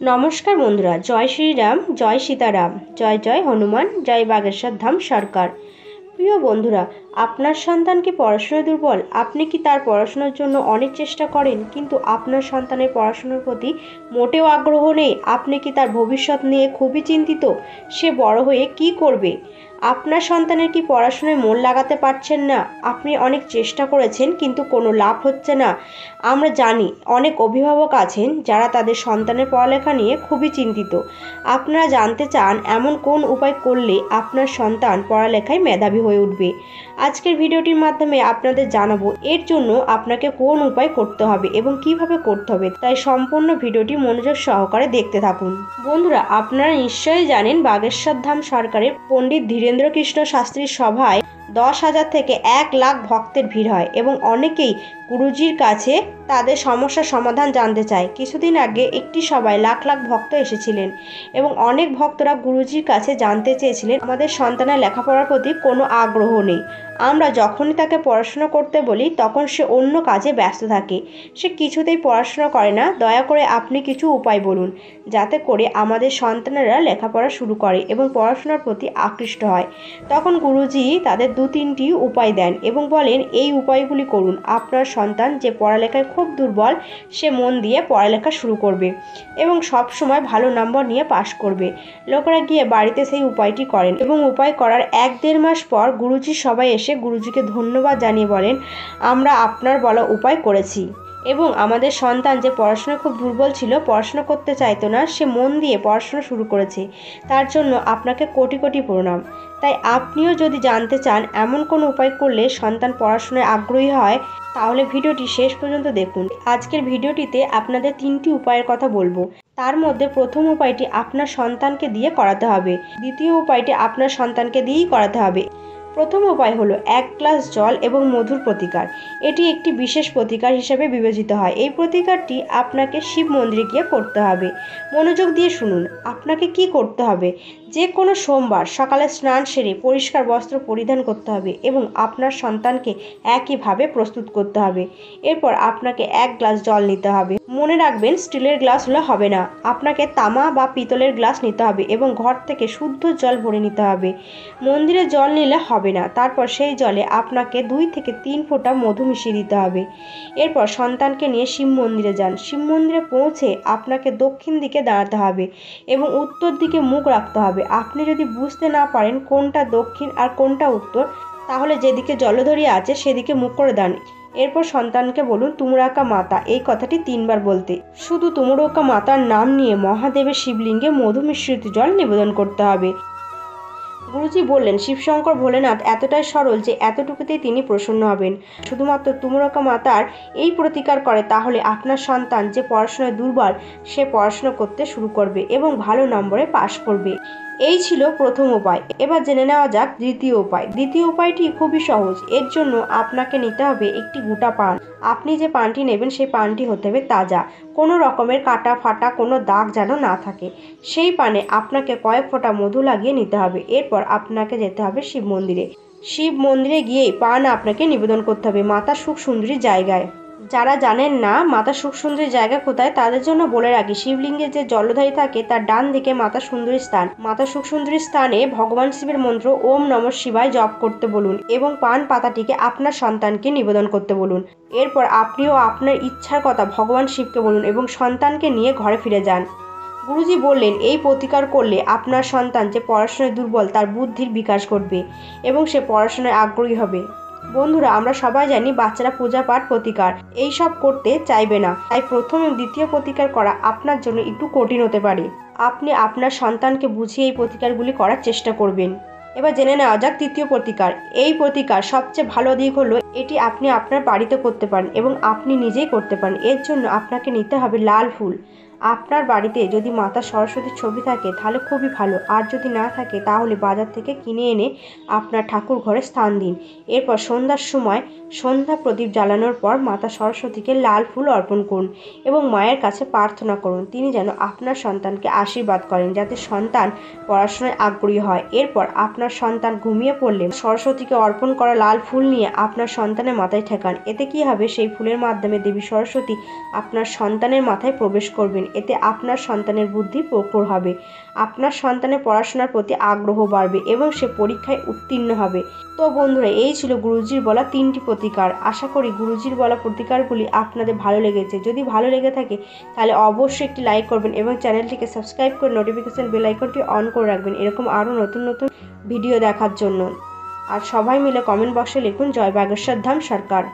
নমস্কার বন্ধুরা, জয় শ্রীরাম, জয় সীতারাম, জয় জয় হনুমান, জয় বাগেশ্বর ধাম সরকার। প্রিয় বন্ধুরা, আপনার সন্তান কি পড়াশোনায় দুর্বল? আপনি কি তার পড়াশোনার জন্য অনেক চেষ্টা করেন, কিন্তু আপনার সন্তানের পড়াশোনার প্রতি মোটেও আগ্রহ নেই? আপনি কি তার ভবিষ্যৎ নিয়ে খুবই চিন্তিত? সে বড় হয়ে কি করবে? আপনার সন্তানের কি পড়াশোনায় মন লাগাতে পারছেন না? আপনি অনেক চেষ্টা করেছেন কিন্তু কোনো লাভ হচ্ছে না। আমরা জানি অনেক অভিভাবক আছেন যারা তাদের সন্তানের পড়ালেখা নিয়ে খুবই চিন্তিত। আপনারা জানতে চান এমন কোন উপায় করলে আপনার সন্তান পড়ালেখায় মেধাবী হয়ে উঠবে। আজকের ভিডিওটির মাধ্যমে আপনাদের জানাবো এর জন্য আপনাকে কোন উপায় করতে হবে এবং কিভাবে করতে হবে, তাই সম্পূর্ণ ভিডিওটি মনোযোগ সহকারে দেখতে থাকুন। বন্ধুরা, আপনারা নিশ্চয়ই জানেন বাগেশ্বর ধাম সরকারের পণ্ডিত ধীরেন্দ্র কৃষ্ণ শাস্ত্রীর সভায় 10,000 থেকে 1 লাখ ভক্তের ভিড় হয় এবং অনেকেই গুরুজির কাছে তাদের সমস্যার সমাধান জানতে চায়। কিছুদিন আগে একটি সভায় লাখ লাখ ভক্ত এসেছিলেন এবং অনেক ভক্তরা গুরুজির কাছে জানতে চেয়েছিলেন আমাদের সন্তানের লেখাপড়ার প্রতি কোনো আগ্রহ নেই। আমরা যখনই তাকে পড়াশোনা করতে বলি তখন সে অন্য কাজে ব্যস্ত থাকে, সে কিছুতেই পড়াশোনা করে না। দয়া করে আপনি কিছু উপায় বলুন যাতে করে আমাদের সন্তানেরা লেখাপড়া শুরু করে এবং পড়াশোনার প্রতি আকৃষ্ট হয়। তখন গুরুজি তাদের 2-3টি উপায় দেন এবং বলেন, এই উপায়গুলি করুন। আপনার সন্তান যে পড়ালেখায় খুব দুর্বল সে মন দিয়ে পড়ালেখা শুরু করবে এবং সব সময় ভালো নম্বর নিয়ে পাশ করবে। লোকেরা গিয়ে বাড়িতে সেই উপায়টি করেন এবং উপায় করার 1-1.5 মাস পর গুরুজি সবাই এসে গুরুজিকে ধন্যবাদ জানিয়ে বলেন, আমরা আপনার বলা উপায় করেছি এবং আমাদের সন্তান যে পড়াশোনা খুব দুর্বল ছিল, পড়াশোনা করতে চাইতো না, সে মন দিয়ে পড়াশোনা শুরু করেছে। তার জন্য আপনাকে কোটি কোটি প্রণাম। তাই আপনিও যদি জানতে চান এমন কোনো উপায় করলে সন্তান পড়াশোনায় আগ্রহী হয়, তাহলে ভিডিওটি শেষ পর্যন্ত দেখুন। আজকের ভিডিওটিতে আপনাদের 3টি উপায়ের কথা বলবো। তার মধ্যে প্রথম উপায়টি আপনার সন্তানকে দিয়ে করাতে হবে, দ্বিতীয় উপায়টি আপনার সন্তানকে দিয়েই করাতে হবে। প্রথম উপায় হলো 1 গ্লাস জল এবং মধুর প্রতিকার। এটি একটি বিশেষ প্রতিকার হিসেবে বিবেচিত হয়। এই প্রতিকারটি আপনাকে শিব মন্দিরে গিয়ে করতে হবে। মনোযোগ দিয়ে শুনুন। আপনাকে কি করতে হবে? যে কোনো সোমবার সকালে স্নান সেরে পরিষ্কার বস্ত্র পরিধান করতে হবে এবং আপনার সন্তানকে একইভাবে প্রস্তুত করতে হবে। এরপর আপনাকে 1 গ্লাস জল নিতে হবে। মনে রাখবেন, স্টিলের গ্লাস হলে হবে না, আপনাকে তামা বা পিতলের গ্লাস নিতে হবে এবং ঘর থেকে শুদ্ধ জল ভরে নিতে হবে। মন্দিরে জল নিলে হবে না। তারপর সেই জলে আপনাকে 2 থেকে 3 ফোঁটা মধু মিশিয়ে দিতে হবে। এরপর সন্তানকে নিয়ে শিব মন্দিরে যান। শিব মন্দিরে পৌঁছে আপনাকে দক্ষিণ দিকে দাঁড়াতে হবে এবং উত্তর দিকে মুখ রাখতে হবে। আপনি যদি বুঝতে না পারেন কোনটা দক্ষিণ আর কোনটা উত্তর, তাহলে যেদিকে জলধরি আছে সেদিকে মুখ করে দাঁড়ান। এরপর সন্তানকে বলুন, তুমুরাকা মাতা, এই কথাটি 3 বার বলতে। শুধু তুমুরাকা মাতার নাম নিয়ে মহাদেবের শিবলিঙ্গে মধু মিশ্রিত জল নিবেদন করতে হবে। গুরুজি বললেন, শিবশঙ্কর ভোলেনাথ এতটাই সরল যে এতটুকুতেই তিনি প্রসন্ন হবেন। শুধুমাত্র তুমুরাকা মাতার এই প্রতিকার করে তাহলে আপনার সন্তান যে পড়াশোনায় দুর্বল সে পড়াশোনা করতে শুরু করবে এবং ভালো নম্বরে পাশ করবে। এই ছিল প্রথম উপায়। এবার জেনে নেওয়া যাক দ্বিতীয় উপায়। দ্বিতীয় উপায়টি খুবই সহজ। এর জন্য আপনাকে নিতে হবে একটি গোটা পান। আপনি যে পানটি নেবেন সেই পানটি হতে হবে তাজা, কোনো রকমের কাটা ফাটা কোনো দাগ যেন না থাকে। সেই পানে আপনাকে কয়েক ফোঁটা মধু লাগিয়ে নিতে হবে। এরপর আপনাকে যেতে হবে শিব মন্দিরে। শিব মন্দিরে গিয়েই পান আপনাকে নিবেদন করতে হবে মাতা সুখ সুন্দরীর জায়গায়। যারা জানেন না মাতা সুখ সুন্দরীর জায়গা কোথায়, তাদের জন্য বলে রাখি, শিবলিঙ্গে যে জলধারী থাকে তার ডান দিকে মাতা সুন্দরীর স্থান। মাতা সুখ সুন্দরীর স্থানে ভগবান শিবের মন্ত্র ওম নমঃ শিবায় জপ করতে বলুন এবং পান পাতাটিকে আপনার সন্তানকে নিবেদন করতে বলুন। এরপর আপনিও আপনার ইচ্ছার কথা ভগবান শিবকে বলুন এবং সন্তানকে নিয়ে ঘরে ফিরে যান। গুরুজি বললেন, এই প্রতিকার করলে আপনার সন্তান যে পড়াশোনায় দুর্বল তার বুদ্ধির বিকাশ ঘটবে এবং সে পড়াশোনায় আগ্রহী হবে। বন্ধুরা, আমরা সবাই জানি বাচ্চারা পূজা পাঠ প্রতিকার এইসব করতে চাইবে না, তাই প্রথম এবং দ্বিতীয় প্রতিকার করা আপনার জন্য একটু কঠিন হতে পারে। আপনি আপনার সন্তানকে বুঝিয়ে এই প্রতিকারগুলি করার চেষ্টা করবেন। এবার জেনে নেওয়া যাক তৃতীয় প্রতিকার। এই প্রতিকার সবচেয়ে ভালো দিক হলো এটি আপনি আপনার বাড়িতে করতে পারেন এবং আপনি নিজেই করতে পারেন। এর জন্য আপনাকে নিতে হবে লাল ফুল। আপনার বাড়িতে যদি মাতা সরস্বতীর ছবি থাকে তাহলে খুবই ভালো, আর যদি না থাকে তাহলে বাজার থেকে কিনে এনে আপনার ঠাকুর ঘরে স্থান দিন। এরপর সন্ধ্যার সময় সন্ধ্যা প্রদীপ জ্বালানোর পর মাতা সরস্বতীকে লাল ফুল অর্পণ করুন এবং মায়ের কাছে প্রার্থনা করুন তিনি যেন আপনার সন্তানকে আশীর্বাদ করেন যাতে সন্তান পড়াশোনায় আগ্রহী হয়। এরপর আপনার সন্তান ঘুমিয়ে পড়লে সরস্বতীকে অর্পণ করা লাল ফুল নিয়ে আপনার সন্তানের মাথায় ঠেকান। এতে কি হবে, সেই ফুলের মাধ্যমে দেবী সরস্বতী আপনার সন্তানের মাথায় প্রবেশ করবেন এতে আপনার সন্তানের বুদ্ধি প্রখর হবে, আপনার সন্তানের পড়াশোনার প্রতি আগ্রহ বাড়বে এবং সে পরীক্ষায় উত্তীর্ণ হবে। তো বন্ধুরা, এই ছিল গুরুজির বলা 3টি প্রতিকার। আশা করি গুরুজির বলা প্রতিকারগুলি আপনাদের ভালো লেগেছে। যদি ভালো লেগে থাকে তাহলে অবশ্যই একটি লাইক করবেন এবং চ্যানেলটিকে সাবস্ক্রাইব করে নোটিফিকেশন বেল আইকনটি অন করে রাখবেন এরকম আরও নতুন নতুন ভিডিও দেখার জন্য। আর সবাই মিলে কমেন্ট বক্সে লিখুন জয় বাগেশ্বর ধাম সরকার।